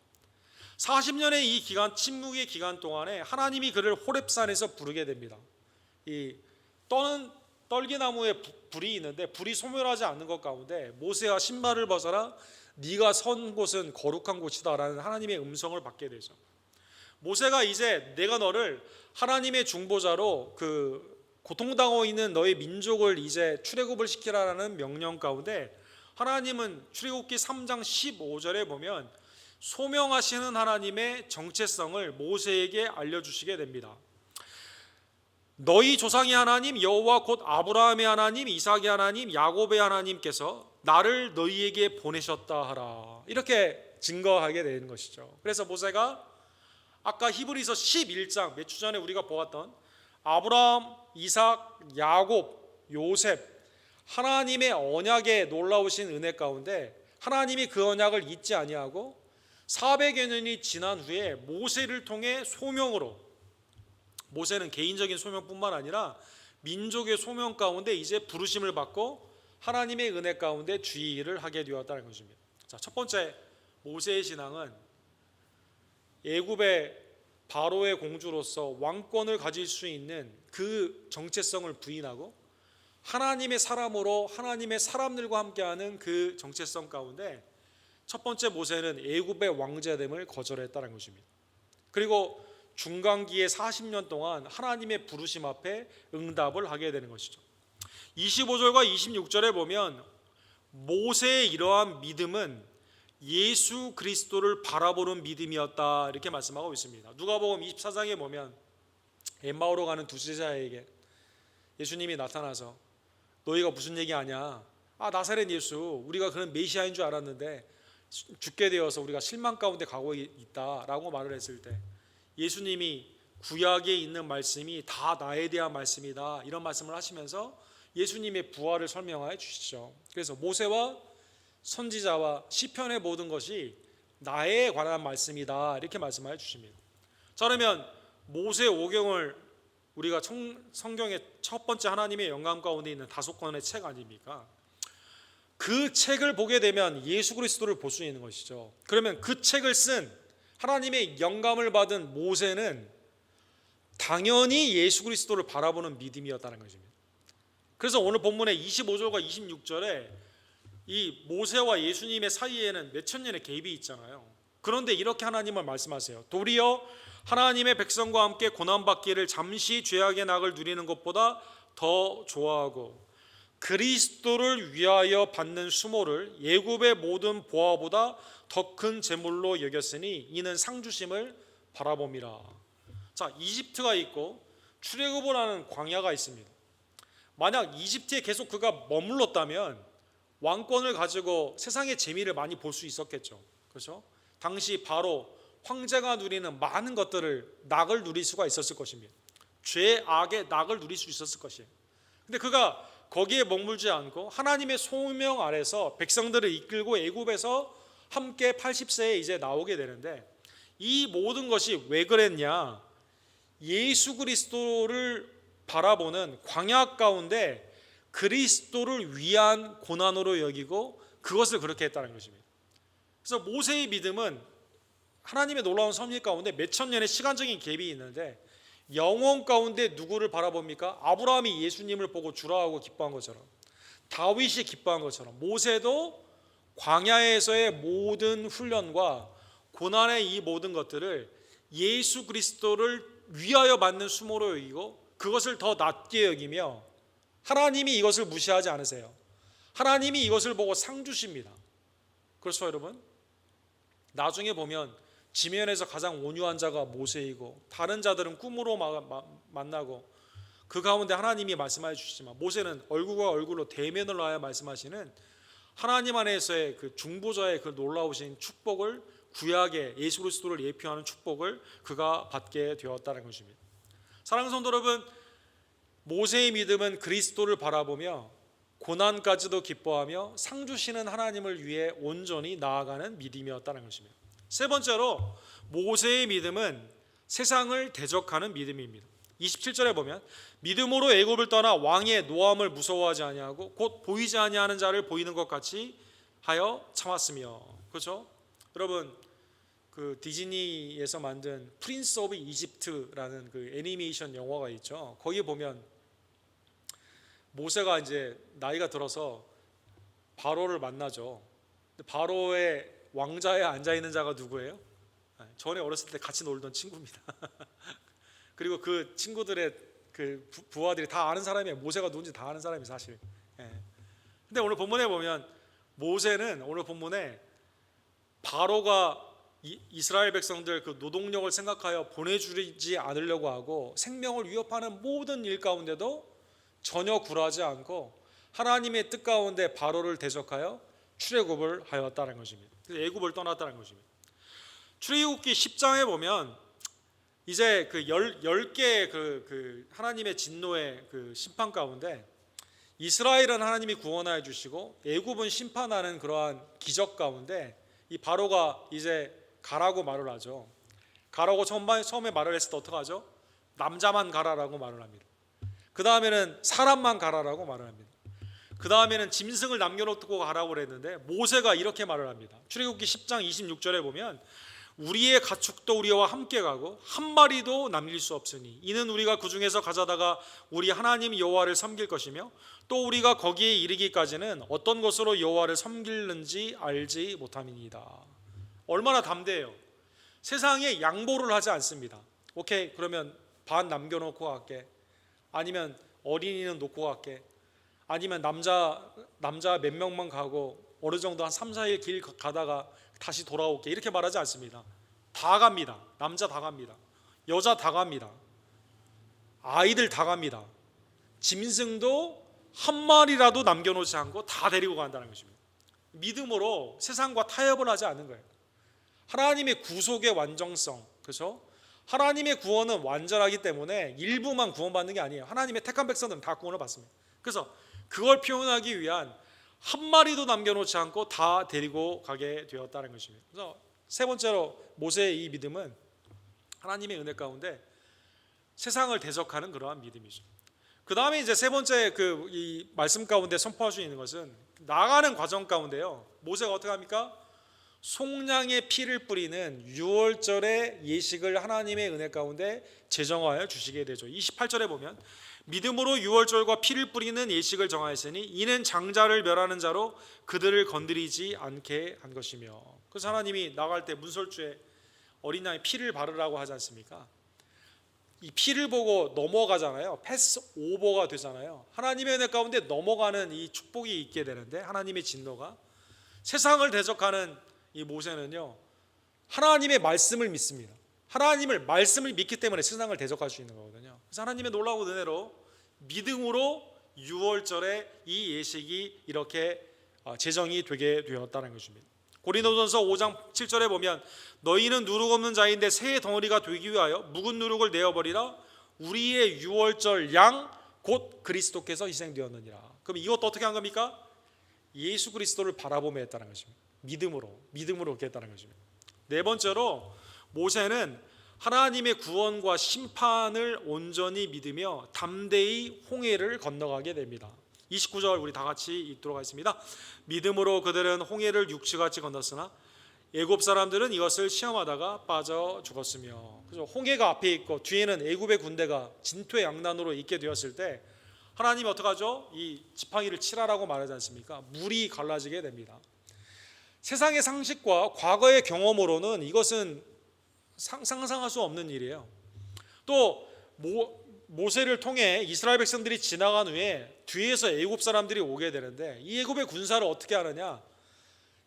A: 40년의 이 기간, 침묵의 기간 동안에 하나님이 그를 호렙산에서 부르게 됩니다. 이 떠는 떨기나무에 불이 있는데 불이 소멸하지 않는 것 가운데 모세와 신발을 벗어라, 네가 선 곳은 거룩한 곳이다라는 하나님의 음성을 받게 되죠. 모세가 이제 내가 너를 하나님의 중보자로 그 고통당하고 있는 너의 민족을 이제 출애굽을 시키라라는 명령 가운데 하나님은 출애굽기 3장 15절에 보면 소명하시는 하나님의 정체성을 모세에게 알려주시게 됩니다. 너희 조상의 하나님 여호와 곧 아브라함의 하나님, 이삭의 하나님, 야곱의 하나님께서 나를 너희에게 보내셨다 하라, 이렇게 증거하게 되는 것이죠. 그래서 모세가 아까 히브리서 11장 몇 주 전에 우리가 보았던 아브라함, 이삭, 야곱, 요셉, 하나님의 언약에 놀라우신 은혜 가운데 하나님이 그 언약을 잊지 아니하고 400여 년이 지난 후에 모세를 통해 소명으로, 모세는 개인적인 소명뿐만 아니라 민족의 소명 가운데 이제 부르심을 받고 하나님의 은혜 가운데 주의를 하게 되었다는 것입니다. 자, 첫 번째 모세의 신앙은 애굽의 바로의 공주로서 왕권을 가질 수 있는 그 정체성을 부인하고 하나님의 사람으로 하나님의 사람들과 함께하는 그 정체성 가운데 첫 번째 모세는 애굽의 왕자됨을 거절했다는 것입니다. 그리고 중간기의 40년 동안 하나님의 부르심 앞에 응답을 하게 되는 것이죠. 25절과 26절에 보면 모세의 이러한 믿음은 예수 그리스도를 바라보는 믿음이었다, 이렇게 말씀하고 있습니다. 누가복음 24장에 보면 엠마오로 가는 두 제자에게 예수님이 나타나서 너희가 무슨 얘기하냐, 나사렛 예수, 우리가 그런 메시아인 줄 알았는데 죽게 되어서 우리가 실망 가운데 가고 있다라고 말을 했을 때 예수님이 구약에 있는 말씀이 다 나에 대한 말씀이다, 이런 말씀을 하시면서 예수님의 부활을 설명하여 주시죠. 그래서 모세와 선지자와 시편의 모든 것이 나에 관한 말씀이다, 이렇게 말씀하여 주십니다. 자, 그러면 모세 오경을 우리가 성경의 첫 번째 하나님의 영감 가운데 있는 5권의 책 아닙니까? 그 책을 보게 되면 예수 그리스도를 볼 수 있는 것이죠. 그러면 그 책을 쓴 하나님의 영감을 받은 모세는 당연히 예수 그리스도를 바라보는 믿음이었다는 것입니다. 그래서 오늘 본문의 25절과 26절에 이 모세와 예수님의 사이에는 몇천 년의 갭이 있잖아요. 그런데 이렇게 하나님을 말씀하세요. 도리어 하나님의 백성과 함께 고난받기를 잠시 죄악의 낙을 누리는 것보다 더 좋아하고 그리스도를 위하여 받는 수모를 애굽의 모든 보화보다 더 큰 재물로 여겼으니 이는 상 주심을 바라봅니다. 자, 이집트가 있고 출애굽을 하는 광야가 있습니다. 만약 이집트에 계속 그가 머물렀다면 왕권을 가지고 세상의 재미를 많이 볼 수 있었겠죠. 그렇죠? 당시 바로 황제가 누리는 많은 것들을 낙을 누릴 수가 있었을 것입니다. 죄악의 낙을 누릴 수 있었을 것이에요. 근데 그가 거기에 머물지 않고 하나님의 소명 아래서 백성들을 이끌고 애굽에서 함께 80세에 이제 나오게 되는데, 이 모든 것이 왜 그랬냐? 예수 그리스도를 바라보는 광야 가운데 그리스도를 위한 고난으로 여기고 그것을 그렇게 했다는 것입니다. 그래서 모세의 믿음은 하나님의 놀라운 섭리 가운데 몇천 년의 시간적인 갭이 있는데, 영혼 가운데 누구를 바라봅니까? 아브라함이 예수님을 보고 주라 하고 기뻐한 것처럼, 다윗이 기뻐한 것처럼, 모세도 광야에서의 모든 훈련과 고난의 이 모든 것들을 예수 그리스도를 위하여 받는 수모로 여기고 그것을 더 낮게 여기며, 하나님이 이것을 무시하지 않으세요. 하나님이 이것을 보고 상 주십니다. 그렇죠, 여러분? 나중에 보면 지면에서 가장 온유한 자가 모세이고 다른 자들은 꿈으로 만나고, 그 가운데 하나님이 말씀하여 주시지만 모세는 얼굴과 얼굴로 대면을 하여 말씀하시는 하나님 안에서의 그 중보자의 그 놀라우신 축복을, 구약의 예수 그리스도를 예표하는 축복을 그가 받게 되었다는 것입니다. 사랑하는 성도 여러분, 모세의 믿음은 그리스도를 바라보며 고난까지도 기뻐하며 상 주시는 하나님을 위해 온전히 나아가는 믿음이었다는 것입니다. 세 번째로, 모세의 믿음은 세상을 대적하는 믿음입니다. 27절에 보면 믿음으로 애굽을 떠나 왕의 노함을 무서워하지 아니하고 곧 보이지 아니하는 자를 보이는 것 같이 하여 참았으며. 그렇죠? 여러분, 그 디즈니에서 만든 프린스 오브 이집트라는 그 애니메이션 영화가 있죠. 거기 보면 모세가 이제 나이가 들어서 바로를 만나죠. 바로의 왕자에 앉아 있는 자가 누구예요? 전에 어렸을 때 같이 놀던 친구입니다. 그리고 그 친구들의 그 부하들이 다 아는 사람이에요. 모세가 누군지 다 아는 사람이 사실. 근데 오늘 본문에 보면 모세는 오늘 본문에 바로가 이스라엘 백성들 그 노동력을 생각하여 보내주지 않으려고 하고 생명을 위협하는 모든 일 가운데도 전혀 굴하지 않고 하나님의 뜻 가운데 바로를 대적하여 출애굽을 하였다는 것입니다. 애굽을 떠났다는 것입니다. 출애굽기 10장에 보면 이제 그 10개의 그 하나님의 진노의 그 심판 가운데 이스라엘은 하나님이 구원하여 주시고 애굽은 심판하는 그러한 기적 가운데 이 바로가 이제 가라고 말을 하죠. 가라고 처음에 말을 했을 때 어떻게 하죠? 남자만 가라라고 말을 합니다. 그 다음에는 사람만 가라라고 말을 합니다. 그 다음에는 짐승을 남겨놓고 가라고 그랬는데 모세가 이렇게 말을 합니다. 출애굽기 10장 26절에 보면 우리의 가축도 우리와 함께 가고 한 마리도 남길 수 없으니 이는 우리가 그 중에서 가져다가 우리 하나님 여호와를 섬길 것이며 또 우리가 거기에 이르기까지는 어떤 것으로 여호와를 섬기는지 알지 못함이니이다. 얼마나 담대해요. 세상에 양보를 하지 않습니다. 오케이, 그러면 반 남겨놓고 갈게. 아니면 어린이는 놓고 갈게. 아니면 남자 몇 명만 가고 어느 정도 한 3, 4일 길 가다가 다시 돌아올게. 이렇게 말하지 않습니다. 다 갑니다. 남자 다 갑니다. 여자 다 갑니다. 아이들 다 갑니다. 짐승도 한 마리라도 남겨놓지 않고 다 데리고 간다는 것입니다. 믿음으로 세상과 타협을 하지 않는 거예요. 하나님의 구속의 완전성, 그렇죠? 하나님의 구원은 완전하기 때문에 일부만 구원받는 게 아니에요. 하나님의 택한 백성들은 다 구원을 받습니다. 그래서 그걸 표현하기 위한 한 마리도 남겨놓지 않고 다 데리고 가게 되었다는 것입니다. 그래서 세 번째로 모세의 이 믿음은 하나님의 은혜 가운데 세상을 대적하는 그러한 믿음이죠. 그 다음에 이제 세 번째 이 말씀 가운데 선포할 수 있는 것은 나아가는 과정 가운데요. 모세가 어떻게 합니까? 송량의 피를 뿌리는 유월절의 예식을 하나님의 은혜 가운데 제정하여 주시게 되죠. 28절에 보면 믿음으로 유월절과 피를 뿌리는 예식을 정하였으니 이는 장자를 멸하는 자로 그들을 건드리지 않게 한 것이며. 그래서 하나님이 나갈 때 문설주에 어린 양의 피를 바르라고 하지 않습니까? 이 피를 보고 넘어가잖아요. 패스 오버가 되잖아요. 하나님의 은혜 가운데 넘어가는 이 축복이 있게 되는데, 하나님의 진노가 세상을 대적하는 이 모세는요 하나님의 말씀을 믿습니다. 하나님을 말씀을 믿기 때문에 세상을 대적할 수 있는 거거든요. 그래서 하나님의 놀라운 은혜로 믿음으로 6월절에 이 예식이 이렇게 제정이 되게 되었다는 것입니다. 고린도전서 5장 7절에 보면 너희는 누룩 없는 자인데 새의 덩어리가 되기 위하여 묵은 누룩을 내어버리라. 우리의 6월절 양 곧 그리스도께서 희생되었느니라. 그럼 이것도 어떻게 한 겁니까? 예수 그리스도를 바라보며 했다는 것입니다. 믿음으로 그렇게 했다는 것입니다. 네 번째로 모세는 하나님의 구원과 심판을 온전히 믿으며 담대히 홍해를 건너가게 됩니다. 29절 우리 다 같이 읽도록 하겠습니다. 믿음으로 그들은 홍해를 육지같이 건넜으나 애굽 사람들은 이것을 시험하다가 빠져 죽었으며. 그래서 홍해가 앞에 있고 뒤에는 애굽의 군대가 진퇴양난으로 있게 되었을 때 하나님이 어떻게 하죠? 이 지팡이를 치라라고 말하지 않습니까? 물이 갈라지게 됩니다. 세상의 상식과 과거의 경험으로는 이것은 상상할 수 없는 일이에요. 또 모세를 통해 이스라엘 백성들이 지나간 후에 뒤에서 애굽 사람들이 오게 되는데 이 애굽의 군사를 어떻게 하느냐?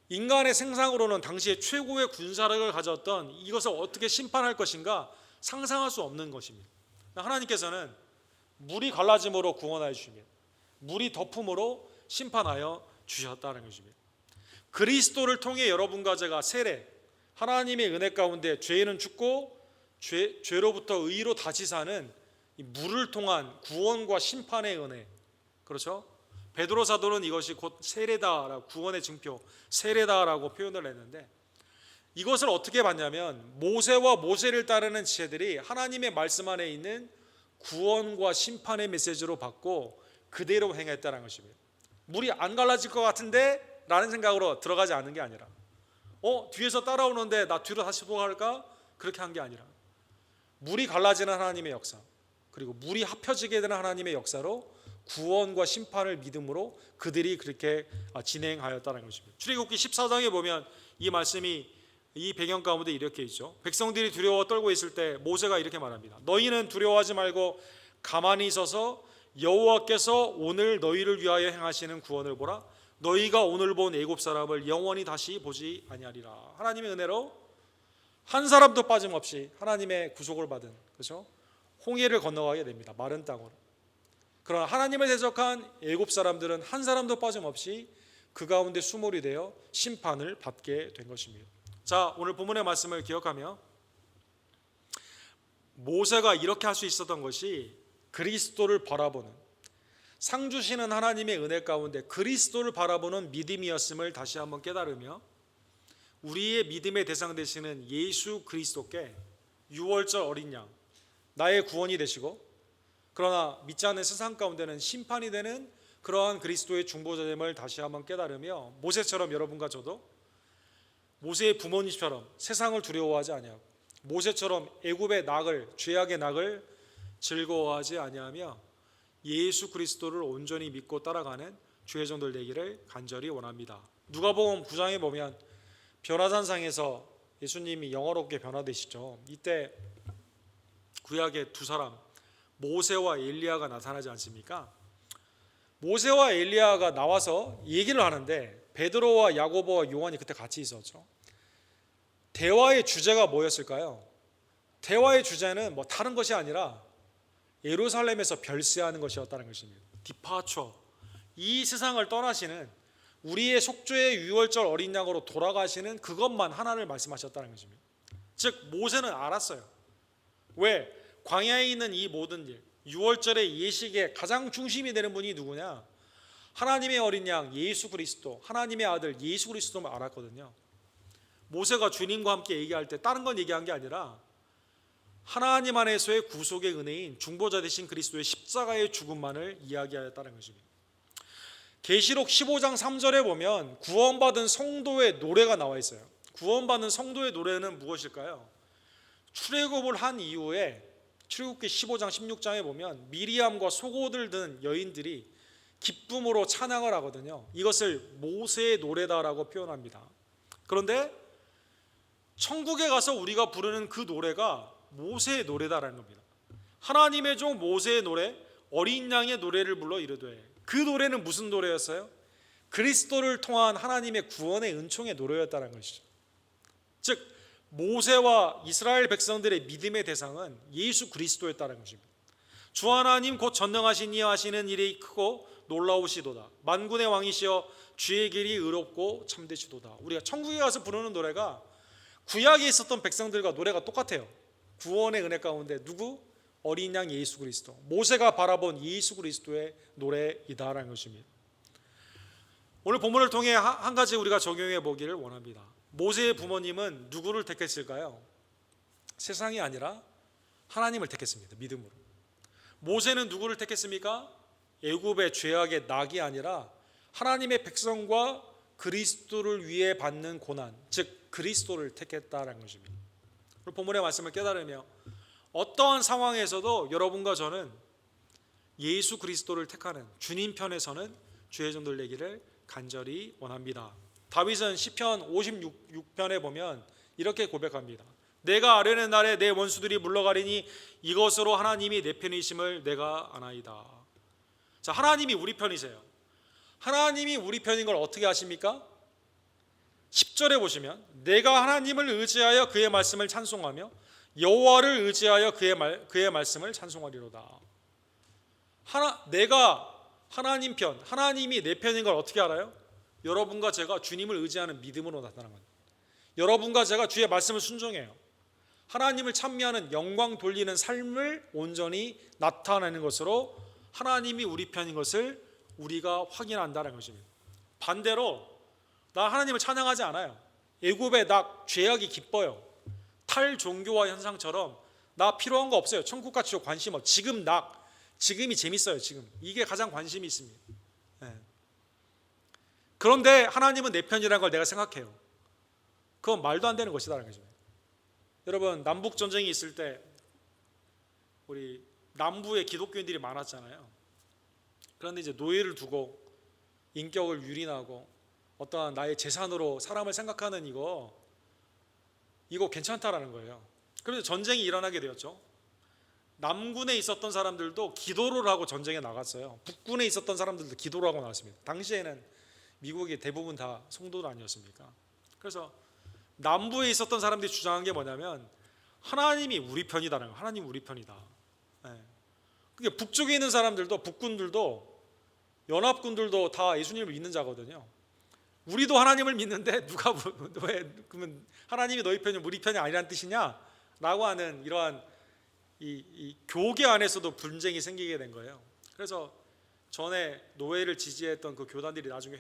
A: 인간의 생상으로는 당시에 최고의 군사력을 가졌던 이것을 어떻게 심판할 것인가 상상할 수 없는 것입니다. 하나님께서는 물이 갈라짐으로 구원하여 주시며 물이 덮음으로 심판하여 주셨다는 것입니다. 그리스도를 통해 여러분과 제가 세례, 하나님의 은혜 가운데 죄는 죽고 죄로부터 의로 다시 사는 이 물을 통한 구원과 심판의 은혜, 그렇죠? 베드로 사도는 이것이 곧 세례다라고, 구원의 증표 세례다라고 표현을 했는데 이것을 어떻게 봤냐면 모세와 모세를 따르는 지체들이 하나님의 말씀 안에 있는 구원과 심판의 메시지로 받고 그대로 행했다는 것입니다. 물이 안 갈라질 것 같은데 라는 생각으로 들어가지 않은 게 아니라 뒤에서 따라오는데 나 뒤로 다시 돌아갈까? 그렇게 한 게 아니라 물이 갈라지는 하나님의 역사, 그리고 물이 합혀지게 되는 하나님의 역사로 구원과 심판을 믿음으로 그들이 그렇게 진행하였다는 것입니다. 출애굽기 14장에 보면 이 말씀이 이 배경 가운데 이렇게 있죠. 백성들이 두려워 떨고 있을 때 모세가 이렇게 말합니다. 너희는 두려워하지 말고 가만히 있어서 여호와께서 오늘 너희를 위하여 행하시는 구원을 보라. 너희가 오늘 본 애굽 사람을 영원히 다시 보지 아니하리라. 하나님의 은혜로 한 사람도 빠짐없이 하나님의 구속을 받은, 그렇죠? 홍해를 건너가게 됩니다. 마른 땅으로. 그러나 하나님을 대적한 애굽 사람들은 한 사람도 빠짐없이 그 가운데 수몰이 되어 심판을 받게 된 것입니다. 자, 오늘 본문의 말씀을 기억하며 모세가 이렇게 할 수 있었던 것이 그리스도를 바라보는, 상 주시는 하나님의 은혜 가운데 그리스도를 바라보는 믿음이었음을 다시 한번 깨달으며 우리의 믿음의 대상 되시는 예수 그리스도께 6월절 어린 양, 나의 구원이 되시고 그러나 믿지 않는 세상 가운데는 심판이 되는 그러한 그리스도의 중보자됨을 다시 한번 깨달으며 모세처럼 여러분과 저도 모세의 부모님처럼 세상을 두려워하지 아니하고 모세처럼 애굽의 낙을, 죄악의 낙을 즐거워하지 아니하며 예수 그리스도를 온전히 믿고 따라가는 주의 종들 되기를 간절히 원합니다. 누가복음 9장에 보면 변화산상에서 예수님이 영화롭게 변화되시죠. 이때 구약의 두 사람 모세와 엘리야가 나타나지 않습니까? 모세와 엘리야가 나와서 얘기를 하는데 베드로와 야고보와 요한이 그때 같이 있었죠. 대화의 주제가 뭐였을까요? 대화의 주제는 뭐 다른 것이 아니라 예루살렘에서 별세하는 것이었다는 것입니다. 디파처, 이 세상을 떠나시는 우리의 속죄의 유월절 어린 양으로 돌아가시는 그것만 하나를 말씀하셨다는 것입니다. 즉 모세는 알았어요. 왜? 광야에 있는 이 모든 일, 유월절의 예식의 가장 중심이 되는 분이 누구냐? 하나님의 어린 양 예수 그리스도, 하나님의 아들 예수 그리스도만 알았거든요. 모세가 주님과 함께 얘기할 때 다른 건 얘기한 게 아니라 하나님 안에서의 구속의 은혜인 중보자 되신 그리스도의 십자가의 죽음만을 이야기하였다는 것입니다. 계시록 15장 3절에 보면 구원받은 성도의 노래가 나와 있어요. 구원받은 성도의 노래는 무엇일까요? 출애굽을 한 이후에 출애굽기 15장 16장에 보면 미리암과 속옷을 든 여인들이 기쁨으로 찬양을 하거든요. 이것을 모세의 노래다라고 표현합니다. 그런데 천국에 가서 우리가 부르는 그 노래가 모세의 노래다라는 겁니다. 하나님의 종 모세의 노래, 어린 양의 노래를 불러 이르되, 그 노래는 무슨 노래였어요? 그리스도를 통한 하나님의 구원의 은총의 노래였다는 것이죠. 즉 모세와 이스라엘 백성들의 믿음의 대상은 예수 그리스도였다는 것입니다. 주 하나님 곧 전능하신 이 하시는 일이 크고 놀라우시도다. 만군의 왕이시여 주의 길이 의롭고 참되시도다. 우리가 천국에 가서 부르는 노래가 구약에 있었던 백성들과 노래가 똑같아요. 구원의 은혜 가운데 누구? 어린 양 예수 그리스도. 모세가 바라본 예수 그리스도의 노래이다라는 것입니다. 오늘 본문을 통해 한 가지 우리가 적용해 보기를 원합니다. 모세의 부모님은 누구를 택했을까요? 세상이 아니라 하나님을 택했습니다. 믿음으로. 모세는 누구를 택했습니까? 애굽의 죄악의 낙이 아니라 하나님의 백성과 그리스도를 위해 받는 고난, 즉 그리스도를 택했다라는 것입니다. 본문의 말씀을 깨달으며 어떠한 상황에서도 여러분과 저는 예수 그리스도를 택하는 주님 편에 서는 주의 종들 되기를 간절히 원합니다. 다윗은 시편 56편에 보면 이렇게 고백합니다. 내가 아뢰는 날에 내 원수들이 물러가리니 이것으로 하나님이 내 편이심을 내가 아나이다. 자, 하나님이 우리 편이세요. 하나님이 우리 편인 걸 어떻게 아십니까? 10절에 보시면 내가 하나님을 의지하여 그의 말씀을 찬송하며 여호와를 의지하여 그의 말씀을 찬송하리로다. 내가 하나님 편, 하나님이 내 편인 걸 어떻게 알아요? 여러분과 제가 주님을 의지하는 믿음으로 나타나는 겁니다. 여러분과 제가 주의 말씀을 순종해요. 하나님을 찬미하는 영광 돌리는 삶을 온전히 나타내는 것으로 하나님이 우리 편인 것을 우리가 확인한다는 것입니다. 반대로 나 하나님을 찬양하지 않아요. 애굽의 낙, 죄악이 기뻐요. 탈종교화 현상처럼 나 필요한 거 없어요. 천국과 지옥 관심 없어. 지금 낙, 지금이 재밌어요. 지금 이게 가장 관심이 있습니다. 네. 그런데 하나님은 내 편이라는 걸 내가 생각해요. 그건 말도 안 되는 것이다라는 거죠. 여러분, 남북 전쟁이 있을 때 우리 남부에 기독교인들이 많았잖아요. 그런데 이제 노예를 두고 인격을 유린하고 어떠한 나의 재산으로 사람을 생각하는 이거 괜찮다라는 거예요. 그래서 전쟁이 일어나게 되었죠. 남군에 있었던 사람들도 기도를 하고 전쟁에 나갔어요. 북군에 있었던 사람들도 기도를 하고 나왔습니다. 당시에는 미국이 대부분 다 성도도 아니었습니까? 그래서 남부에 있었던 사람들이 주장한 게 뭐냐면 하나님이 우리 편이다라는 거예요. 하나님이 우리 편이다. 네. 그게 북쪽에 있는 사람들도, 북군들도, 연합군들도 다 예수님을 믿는 자거든요. 우리도 하나님을 믿는데 누가 왜 그러면 하나님이 너희 편이 우리 편이 아니란 뜻이냐? 라고 하는 이러한 이 교계 안에서도 분쟁이 생기게 된 거예요. 그래서 전에 노예를 지지했던 그 교단들이 나중에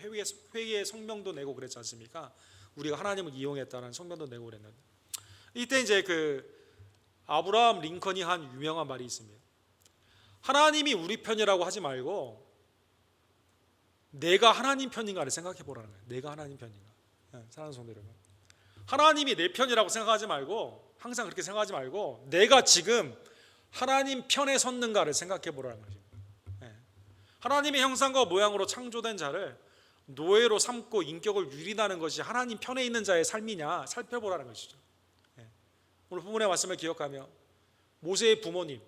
A: 회의의 성명도 내고 그랬지 않습니까? 우리가 하나님을 이용했다는 성명도 내고 그랬는데, 이때 이제 그 아브라함 링컨이 한 유명한 말이 있습니다. 하나님이 우리 편이라고 하지 말고 내가 하나님 편인가를 생각해 보라는 거예요. 내가 하나님 편인가. 사랑하는 성도 여러분, 하나님이 내 편이라고 생각하지 말고, 항상 그렇게 생각하지 말고 내가 지금 하나님 편에 섰는가를 생각해 보라는 거죠. 하나님의 형상과 모양으로 창조된 자를 노예로 삼고 인격을 유린하는 것이 하나님 편에 있는 자의 삶이냐 살펴보라는 것이죠. 오늘 본문의 말씀을 기억하며 모세의 부모님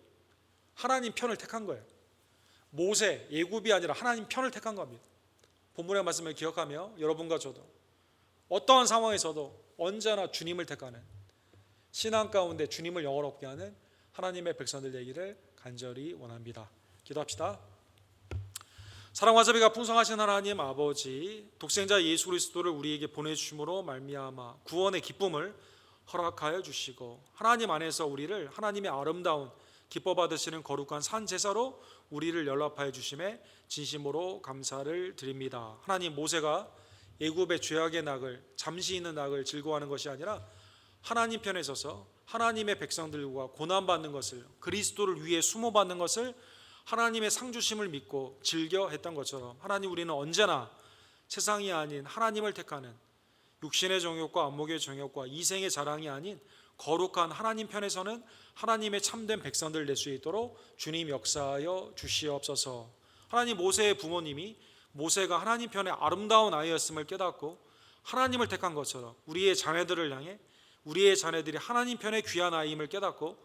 A: 하나님 편을 택한 거예요. 모세, 애굽이 아니라 하나님 편을 택한 겁니다. 본문의 말씀을 기억하며 여러분과 저도 어떠한 상황에서도 언제나 주님을 택하는, 신앙 가운데 주님을 영원롭게 하는 하나님의 백성들 되기를 간절히 원합니다. 기도합시다. 사랑과 자비가 풍성하신 하나님 아버지, 독생자 예수 그리스도를 우리에게 보내주심으로 말미암아 구원의 기쁨을 허락하여 주시고 하나님 안에서 우리를 하나님의 아름다운 기뻐 받으시는 거룩한 산 제사로 우리를 연합하여 주심에 진심으로 감사를 드립니다. 하나님, 모세가 애굽의 죄악의 낙을, 잠시 있는 낙을 즐거워하는 것이 아니라 하나님 편에 서서 하나님의 백성들과 고난받는 것을, 그리스도를 위해 수모받는 것을 하나님의 상주심을 믿고 즐겨 했던 것처럼 하나님, 우리는 언제나 세상이 아닌 하나님을 택하는 육신의 정욕과 안목의 정욕과 이생의 자랑이 아닌 거룩한 하나님 편에서는 하나님의 참된 백성들 될 수 있도록 주님 역사하여 주시옵소서. 하나님, 모세의 부모님이 모세가 하나님 편의 아름다운 아이였음을 깨닫고 하나님을 택한 것처럼 우리의 자녀들을 향해 우리의 자녀들이 하나님 편의 귀한 아이임을 깨닫고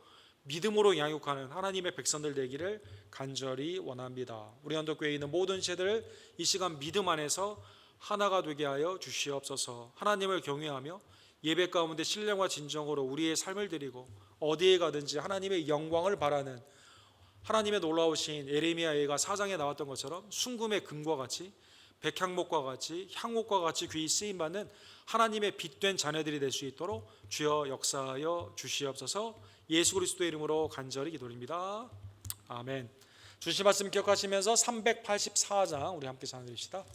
A: 믿음으로 양육하는 하나님의 백성들 되기를 간절히 원합니다. 우리 언덕교회에 있는 모든 세대를 이 시간 믿음 안에서 하나가 되게 하여 주시옵소서. 하나님을 경외하며 예배 가운데 신령과 진정으로 우리의 삶을 드리고 어디에 가든지 하나님의 영광을 바라는 하나님의 놀라우신 예레미야 예가 4장에 나왔던 것처럼 순금의 금과 같이 백향목과 같이 향목과 같이 귀히 쓰임받는 하나님의 빛된 자녀들이 될 수 있도록 주여 역사하여 주시옵소서. 예수 그리스도의 이름으로 간절히 기도드립니다. 아멘. 주신 말씀 기억하시면서 384장 우리 함께 찬양드립시다.